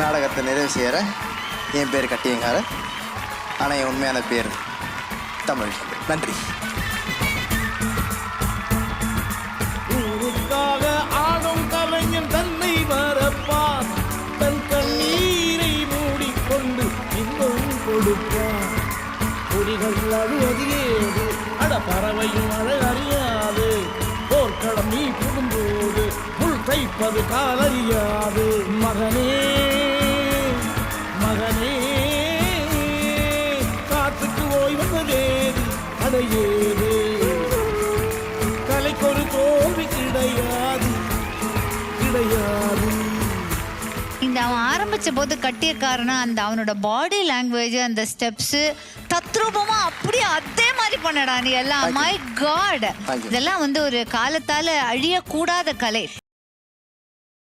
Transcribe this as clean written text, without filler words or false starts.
நாடகத்தை நிறைவு செய்கிற என் பேர் கட்டியங்காரர். ஆனால் என் உண்மையான பேர் தமிழ். நன்றி. ஊருக்காக ஆடும் கலைஞன் தன்னை மறப்பான், தன் கண்ணீரை மூடிக்கொண்டு இன்னும் கொடுப்பான். பொறிகள் அழுவது ஏது, அட பறவையும் அழ அறியாது. போர்க்களம் நீ புகும்போது முள் தைப்பது காலறியாது. மகனே மகனே காற்றுக்கு ஓய்வதேது, அடையேது. கலைக்கு ஒரு தோல்வி கிடையாது கிடையாது. இந்த அவன் ஆரம்பிச்ச போது கட்டியக்காரனா அந்த அவனோட பாடி லாங்குவேஜ், அந்த ஸ்டெப்ஸ் தத்ரூபமா அப்படியே அதே மாதிரி பண்ணடா நீ எல்லாம். மை காட், இதெல்லாம் வந்து ஒரு காலத்தால அழியக்கூடாத கலை.